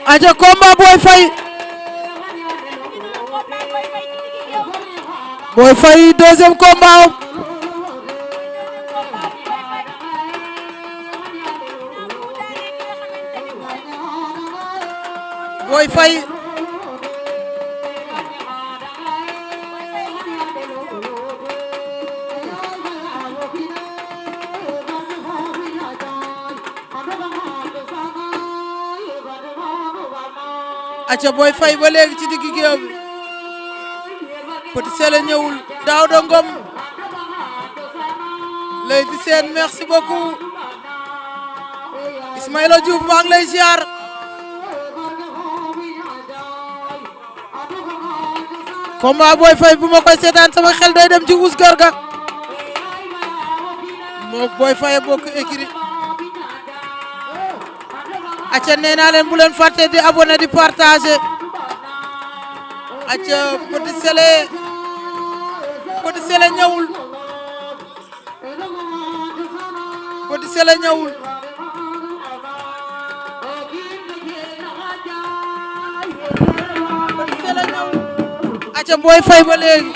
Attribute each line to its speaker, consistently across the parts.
Speaker 1: aja combat Boy Faye deuxième combat Boy Faye aca Boy Faye ba léegi ci digg géew bi Petit Sélé ñëwul Daouda Ngom Leyti Sène merci beaucoup Ismaïla Diouf maa ngi lay ziar combat Boy Faye bu ma koy seetaan sama xel day dem ci Ous Garga mook Boy Faye bokk écrit acca nee naa leen bu leen fàtte di abonné di partager acca Petit Sélé ñëwul Petit Sélé ñëwul acca Boy Faye ba léegi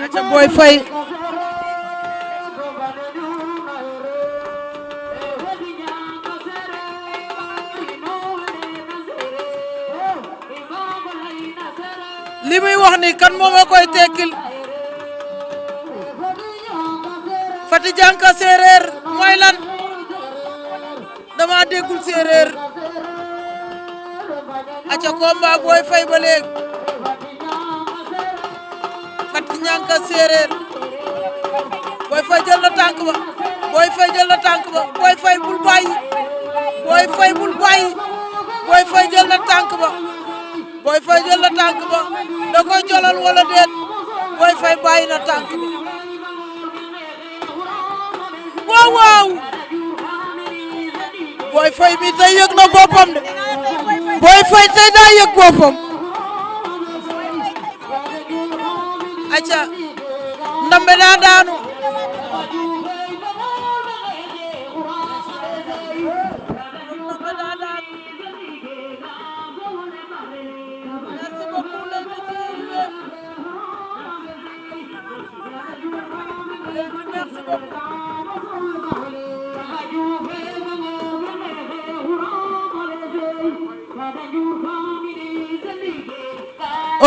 Speaker 1: acca Boy Faye li muy wax ni kan moo ma koy tekkil Fati Janka séeréer mooy lan dama déggul séeréer aca combat Boy Faye ba léegi Fati Janka séeréer Boy Faye jël na tànk ba Boy Faye jël na tànk ba Boy Faye bul bàyyi Boy Faye bul bàyyi Boy Faye jël na tànk ba Boy Faye jël na tànk ba da koy jolal wala déet Boy Faye bàyyi na tànk ba waaw waaw Boy Faye mi tey yëg na boppam de Boy Faye tey daa yëg boppam acca ndambe daa daanu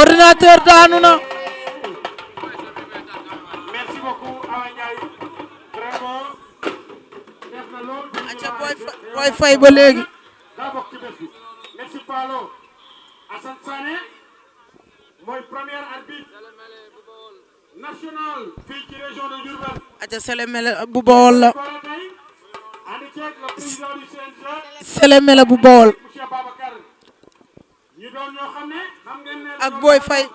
Speaker 1: ordinateur daanu na
Speaker 2: merci beaucoup Awa Ndiaye vraiment def na lool
Speaker 1: acca Boy Faye ba léegi
Speaker 2: daa bokk ci bés bi merci Paolo Assane Sané mooy premier arbitre national fii ci région de Diourbel
Speaker 1: acca Sélé Mélé bu Bawol la
Speaker 2: ànd ceeg le président du CNG
Speaker 1: Sélé Mélé bu Bawol
Speaker 2: monsieur Babacar ñu doon ñoo xam ne xam ngeen ne
Speaker 1: ak Boy Faye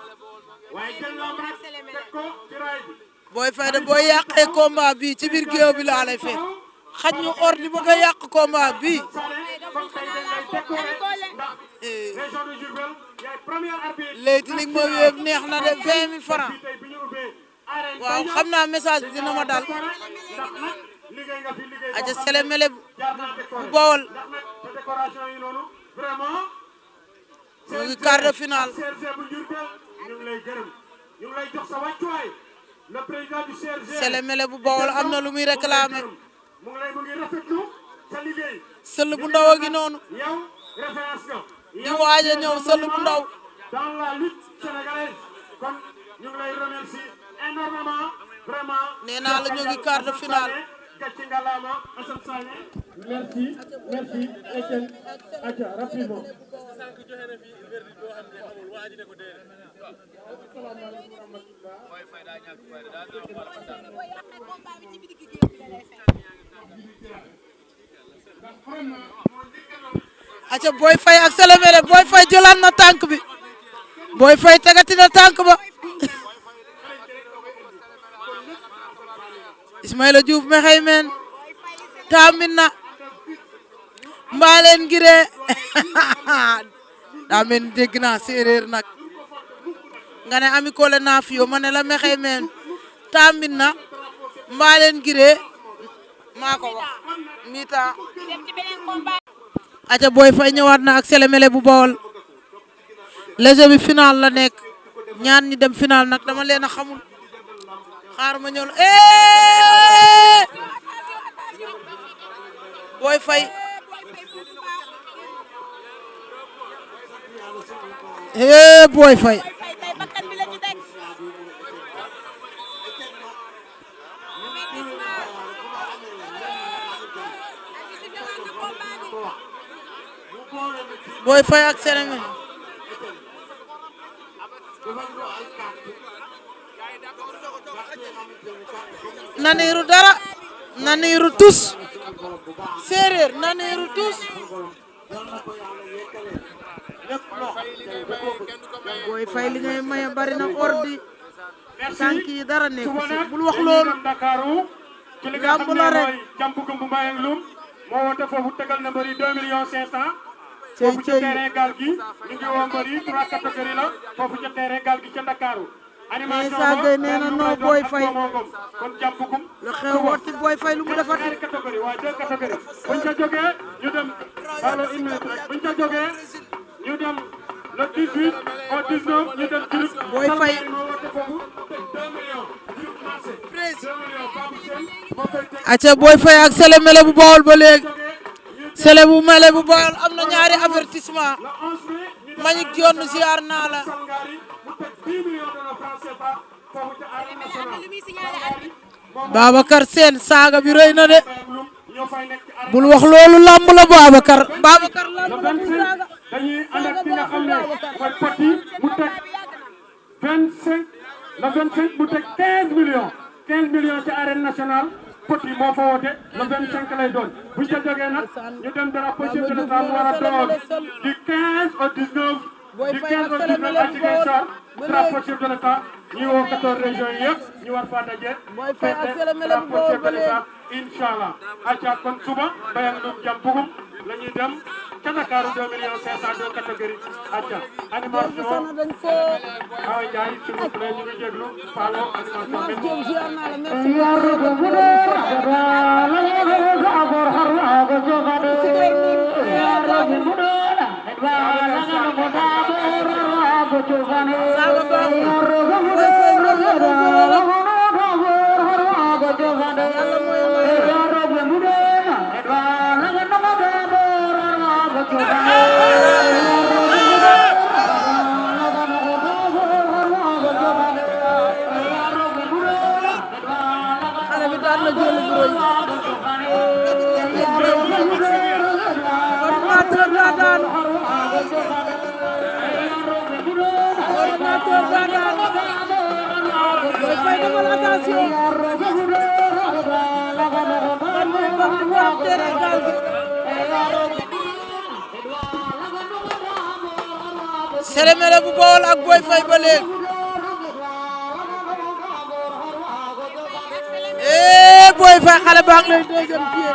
Speaker 2: waaye jël lamb rek teg ko ci raay bi
Speaker 1: Boy Faye de boo yàqee combat bi ci biir géew bi laa lay fekk xaj ñu or di bëgg a yàq combat bi
Speaker 2: région de Diourbel yaay premier arbitre
Speaker 1: léegi li ma wéeb neex na de 20 000 francs waaw xam naa message bi dina ma dal aja Sélé Mélé bu Bawol
Speaker 2: décoration yi noonu vraiment
Speaker 1: ñu ngi quart de finale
Speaker 2: CRG bu Diourbel ñu ngi lay gërëm ñu ngi lay jox sa wàccuwaay le président du CRG
Speaker 1: Sélé Mélé bu Bawol am na lu muy réclamer
Speaker 2: mu ngi rafetlu sa liggéey
Speaker 1: sël bu ndaw a ngi noonu
Speaker 2: yow référence nga
Speaker 1: di waaj a ñëw sël bu ndaw
Speaker 2: dans la lutte sénégalaise kon ñu ngi lay remercier énormément vraiment
Speaker 1: nee naa la ñu ngi quart de finale
Speaker 2: gàcce ngalaama Assane Sané merci Etienne aca rapidement
Speaker 1: aca Boy Faye ak Sélé Mélé Boy Faye jëlaat na tànk bi Boy Faye tegati na tànk ba Ismaïla Diouf me xëy meen taamin na mbaaleen ngiree daa mel dégg naa séeréer nag nga ne ami kole naa fiyo ma ne la me xëy meen tambin na mbalen giré mako wax mi-temps aca Boy Faye ñëwaat na ak Sélémélé bu Bawol léger bi final la nekk ñaan ñi dem final nag dama leen a xamul xaar ma ñëw Boy Faye Boy Faye Boy Faye ak Sélémélé naniiru dara naniiru tus séeréer naniiru tus Boy Faye li ngay maye bari na ordi tànk yi dara nekk ci bul wax loolu gàmb la rek
Speaker 2: Jambukum bu Mbayang Loum moo woote foofu tegal na mbëri 2 millions 500
Speaker 1: cey
Speaker 2: foofu ca terrain gaal gi ñu ngi woo mbëri 3 catégories la foofu ca terrain gaal gi ca Ndakaaru animation
Speaker 1: Issa Gueye nee na non Boy Faye
Speaker 2: kon Jambukum
Speaker 1: lu xew wotti Boy Faye lu mu defati
Speaker 2: ñaari catégorie waaye 2 catégories buñ ca jógee ñu dem wala une minute rek buñ ca jógee ñu dem le 18 au 19 ñu dem Diouroup
Speaker 1: Boy Faye
Speaker 2: moo woote foofu 2 millions
Speaker 1: aca Boy Faye ak Sélémélé bu Bawol ba léegi Sélémélé bu Bawol am na ñaari avertissement Manick Dione ziar naa la Babacar Sène saaga bi rëy na de bul wax loolu lamb la Babacar lamb la bu saaga
Speaker 2: dañuy ànd ak ki nga xam ne mooy Poti mu teg 25 le 25 mu teg 15 millions ci arène nationale Poti moo fa woote le 25 lay doon buñ ca jógee nag ñu dem drapeau chef de l'État mu war a doon du 15 au 19 du 15 au 19 à Ziguinchor drapeau chef de l'État ñu woo 14 régions yi yëpp ñu war faa daje fête drapeau chef de l'État inchallah aca kon suba Mbayang Loum Jambukum la ñuy dem ca Ndakaaru 2 millions 500 deux catégories aca animation Awa Ndiaye s'il vous plaît ñu ngi jéglu Palo
Speaker 1: xale bi daan na jël bu rëy ordinateur daa daan ordinateur daa daan Boy Faye defal attention man mooy bam di waat terrain gaal gi Sélémélé bu Bawol ak Boy Faye ba léegi Boy Faye xale baa ngi lay deuxième pied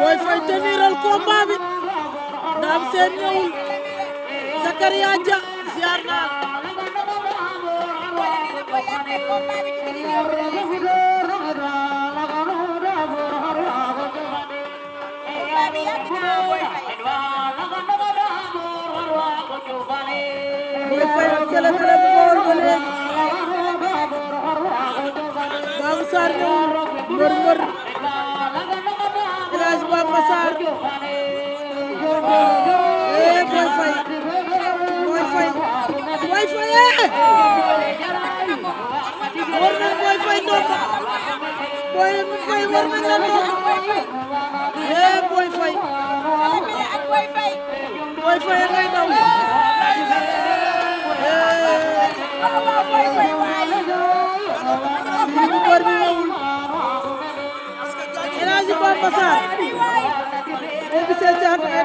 Speaker 1: Boy Faye teniral combat bi Dame Sène ñëwul Zakaria Dia ziar naa Boy Faye ak Sélémélé bu Bawol ba léegi Babou Sarr ñëwul mbër El Hadj Bamba Sarr Boy Faye Boy Faye war na Boy Faye ndomba Boy Faye war nañ la ndomba Boy Faye Boy Faye ngay daw bu bër bi ñëwul El Hadj Bamba Sarr boo gisee caat ay